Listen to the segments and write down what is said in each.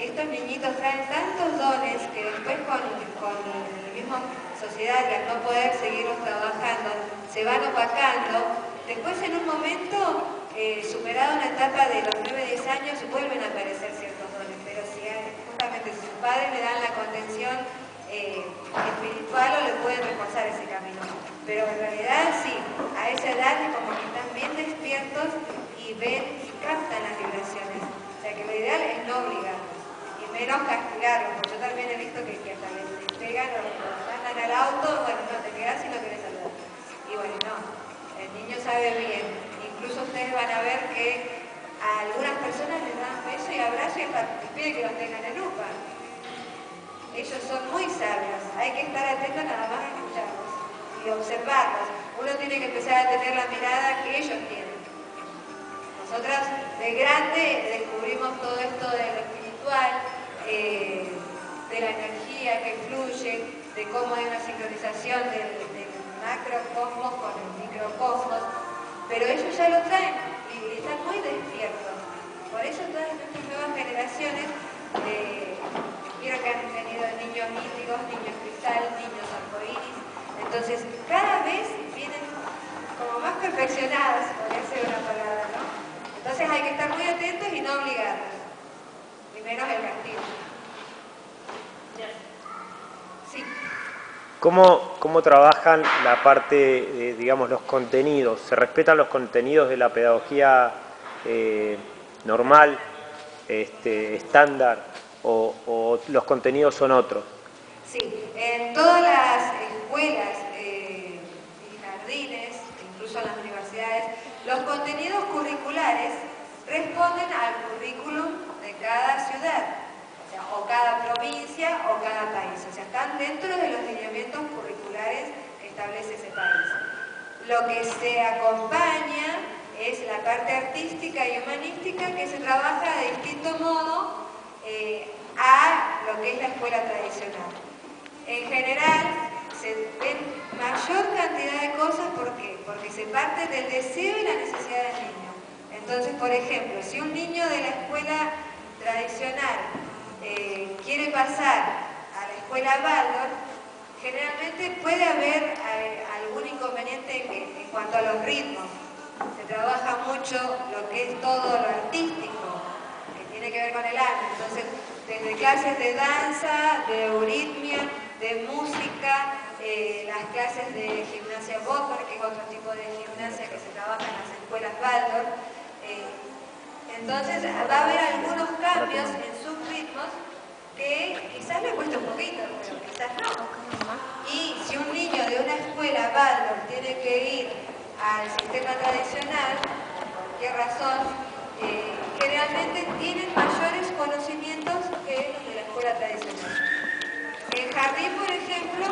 estos niñitos traen tantos dones que después con la misma sociedad, y al no poder seguirlos trabajando, se van opacando. Después en un momento, superada una etapa de los 9-10 años, vuelven a aparecer ciertos dones, pero justamente si sus padres le dan la contención espiritual, o le pueden reforzar ese camino. Pero en realidad sí, a esa edad es como que están bien despiertos y ven y captan las vibraciones. O sea que lo ideal es no obligarlos y menos castigarlos, porque yo también he visto que hasta les pegan o los mandan al auto, bueno, no te quedás si no querés hablar. Y bueno, no, el niño sabe bien. Incluso ustedes van a ver que a algunas personas les dan beso y abrazo y hasta les piden que los tengan en lupa. Ellos son muy sabios, hay que estar atentos nada más a escucharlos y observarlos. Uno tiene que empezar a tener la mirada que ellos tienen. Nosotras de grande descubrimos todo esto de lo espiritual, de la energía que fluye, de cómo hay una sincronización del macrocosmos con el microcosmos, pero ellos ya lo traen y están muy despiertos. Por eso todas estas nuevas generaciones, quiero que han tenido niños índigos, niños cristal, niños arcoíris, entonces cada vez vienen como más perfeccionados, podría ser una palabra, ¿no? Entonces hay que estar muy atentos y no obligarlos, y menos el castigo. Sí. ¿Cómo trabajan la parte de, digamos, los contenidos? ¿Se respetan los contenidos de la pedagogía normal, estándar, o los contenidos son otros? Sí, en todas las escuelas y jardines, incluso en las universidades, los contenidos curriculares responden al currículum de cada ciudad, o cada provincia o cada país. O sea, están dentro de los lineamientos curriculares que establece ese país. Lo que se acompaña es la parte artística y humanística, que se trabaja de distinto modo a lo que es la escuela tradicional. En general, se ven mayor cantidad de cosas, ¿por qué? Porque se parte del deseo y la necesidad del niño. Entonces, por ejemplo, si un niño de la escuela tradicional quiere pasar a la escuela Waldorf, generalmente puede haber algún inconveniente en cuanto a los ritmos. Se trabaja mucho lo que es todo lo artístico, que tiene que ver con el arte. Entonces, desde clases de danza, de euritmia, de música, las clases de gimnasia Boker, que es otro tipo de gimnasia que se trabaja en las escuelas Waldorf. Entonces va a haber algunos cambios en sus ritmos que quizás le cuesta un poquito, pero quizás no. Y si un niño de una escuela Waldorf tiene que ir al sistema tradicional, por cualquier razón, generalmente tienen mayores conocimientos que los de la escuela tradicional. El jardín, por ejemplo,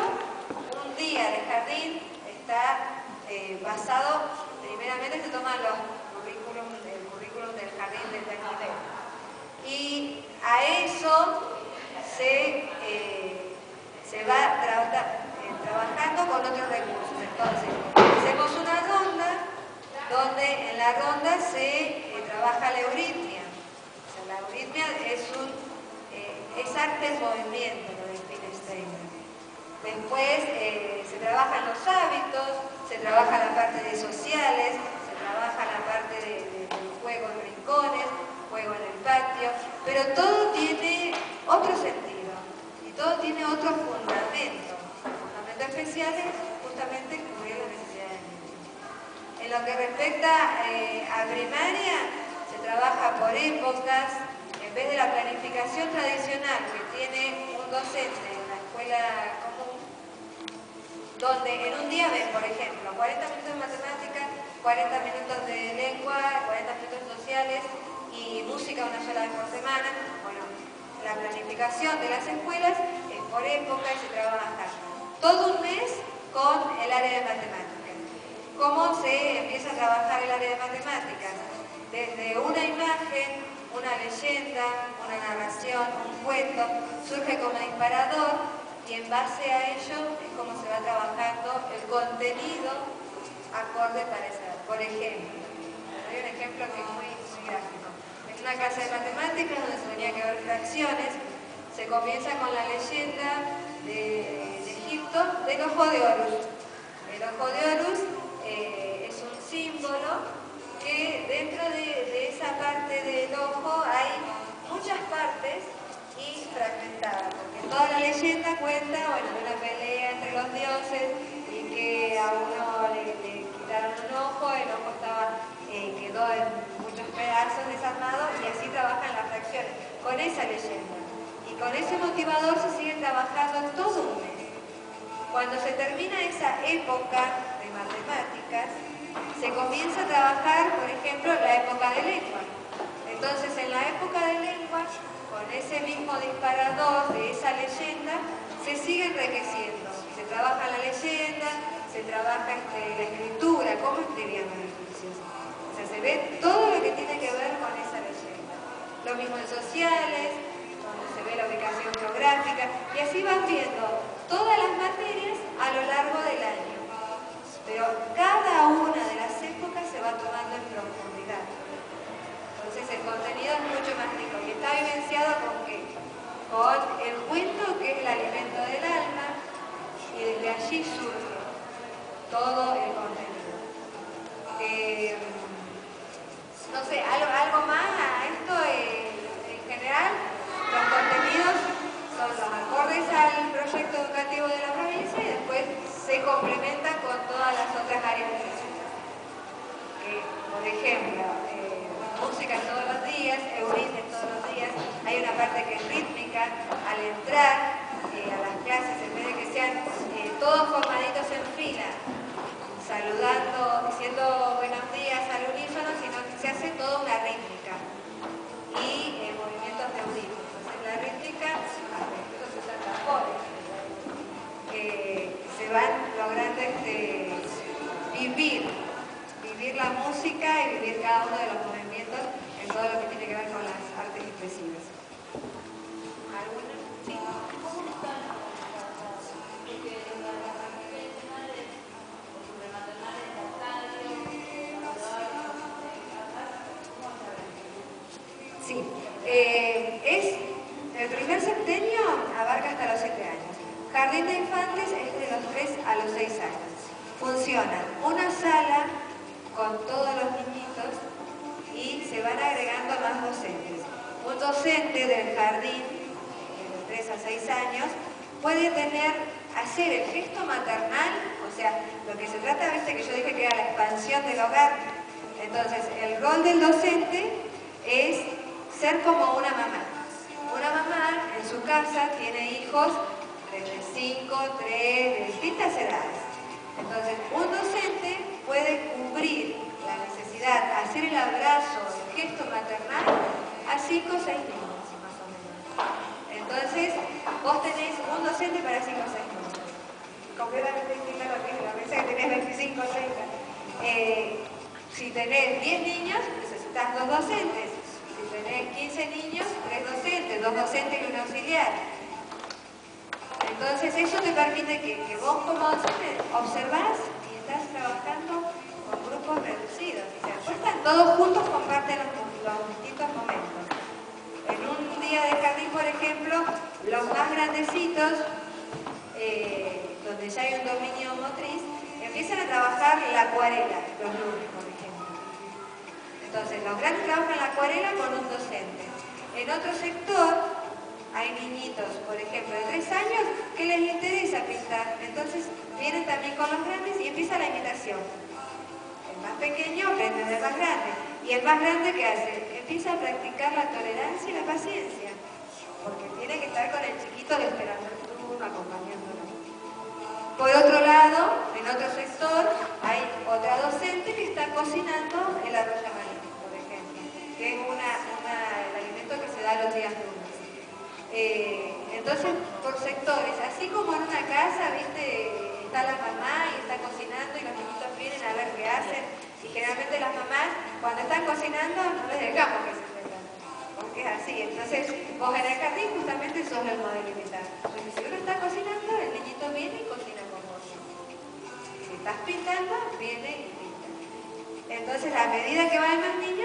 un día de jardín está basado, primeramente se toman el currículum del jardín del nivel. Y a eso se va trabajando con otros recursos. Entonces, hacemos una ronda donde en la ronda se trabaja la euritmia. O sea, la euritmia es arte en movimiento, lo define Steiner. Después se trabajan los hábitos, se trabaja la parte de sociales, se trabaja la parte del juego en rincones, juego en el patio, pero todo tiene otro sentido y todo tiene otro fundamento. El fundamento especial es justamente cubrir las necesidades del niño. En lo que respecta a primaria, se trabaja por épocas. En vez de la planificación tradicional que tiene un docente en la escuela común, donde en un día ven, por ejemplo, 40 minutos de matemáticas, 40 minutos de lengua, 40 minutos sociales y música una sola vez por semana. Bueno, la planificación de las escuelas es por época y se trabaja todo un mes con el área de matemáticas. ¿Cómo se empieza a trabajar el área de matemáticas? Desde una imagen, una leyenda, una narración, un cuento, surge como disparador y en base a ello es como se va trabajando el contenido acorde para esa edad. Por ejemplo, doy un ejemplo que es muy gráfico. En una clase de matemáticas donde se tenía que ver fracciones. Se comienza con la leyenda de Egipto del ojo de Horus. El ojo de Horus es un símbolo que dentro de esa parte del ojo hay muchas partes y fragmentadas, porque toda la leyenda cuenta, bueno, de una pelea entre los dioses y que a uno le quitaron un ojo, el ojo quedó en muchos pedazos desarmado y así trabajan las fracciones, con esa leyenda. Y con ese motivador se sigue trabajando todo un mes. Cuando se termina esa época de matemáticas, se comienza a trabajar, por ejemplo, la época de lengua. Entonces, en la época de lengua, con ese mismo disparador de esa leyenda, se sigue enriqueciendo. Se trabaja la leyenda, se trabaja la escritura, cómo escribían los egipcios. O sea, se ve todo lo que tiene que ver con esa leyenda. Lo mismo en sociales, donde se ve la ubicación geográfica, y así van viendo todas las materias a lo largo del año. Pero cada una de las épocas se va tomando en profundidad. Entonces el contenido es mucho más rico y está vivenciado ¿con qué? Con el cuento, que es el alimento del alma, y desde allí surge todo el contenido. No sé, algo más a esto en general. Los contenidos son los acordes al proyecto educativo de la provincia y después se complementan con todas las otras áreas de educación. Por ejemplo, música todos los días, Euridice todos los días, hay una parte que es rítmica. Al entrar a las clases, en vez de que sean todos formaditos en fila, saludando, diciendo buenos días al unísono, sino que se hace toda una rítmica y movimientos de audífono. Entonces la rítmica, incluso se usan tambores, se van logrando vivir la música y vivir cada uno de los movimientos en todo lo que tiene que ver con las artes expresivas. ¿Alguna? Sí. Sí, el primer septenio abarca hasta los 7 años. Jardín de infantes es de los 3 a los 6 años. Funciona una sala con todos los niñitos y se van agregando más docentes. Un docente del jardín de 3 a 6 años puede hacer el gesto maternal, o sea, lo que se trata, viste que yo dije que era la expansión del hogar. Entonces, el rol del docente es ser como una mamá. Una mamá en su casa tiene hijos desde 5, 3, de distintas edades. Entonces, un docente puede cubrir la necesidad, hacer el abrazo, el gesto maternal a 5 o 6 niños, más o menos. Entonces, vos tenés un docente para 5 o 6 niños. Completamente distinta a lo que pensé que tenés 25 o 30. Si tenés 10 niños, necesitas 2 docentes. Si tenés 15 niños, 3 docentes, 2 docentes y un auxiliar. Entonces eso te permite que vos como docente observás y estás trabajando con grupos reducidos. O sea, pues están todos juntos, comparten los distintos momentos. En un día de jardín, por ejemplo, los más grandecitos, donde ya hay un dominio motriz, empiezan a trabajar la acuarela los lunes, por ejemplo. Entonces, los grandes trabajan la acuarela con un docente. En otro sector hay niñitos, por ejemplo, de 3 años que les interesa pintar. Entonces, vienen también con los grandes y empieza la imitación. El más pequeño aprende del más grande. Y el más grande, ¿qué hace? Empieza a practicar la tolerancia y la paciencia. Porque tiene que estar con el chiquito esperando el turno, acompañándolo. Por otro lado, en otro sector, hay otra docente que está cocinando el arroz amarillo, por ejemplo, que es el alimento que se da los días lunes. Entonces, por sectores, así como en una casa, viste, está la mamá y está cocinando y los niñitos vienen a ver qué hacen, y generalmente las mamás, cuando están cocinando, no les dejamos que se metan, porque es así. Entonces, vos en el jardín justamente sos el modelo imitar. Porque si uno está cocinando, el niñito viene y cocina con vos. Si estás pintando, viene y pinta. Entonces, a medida que van más niños,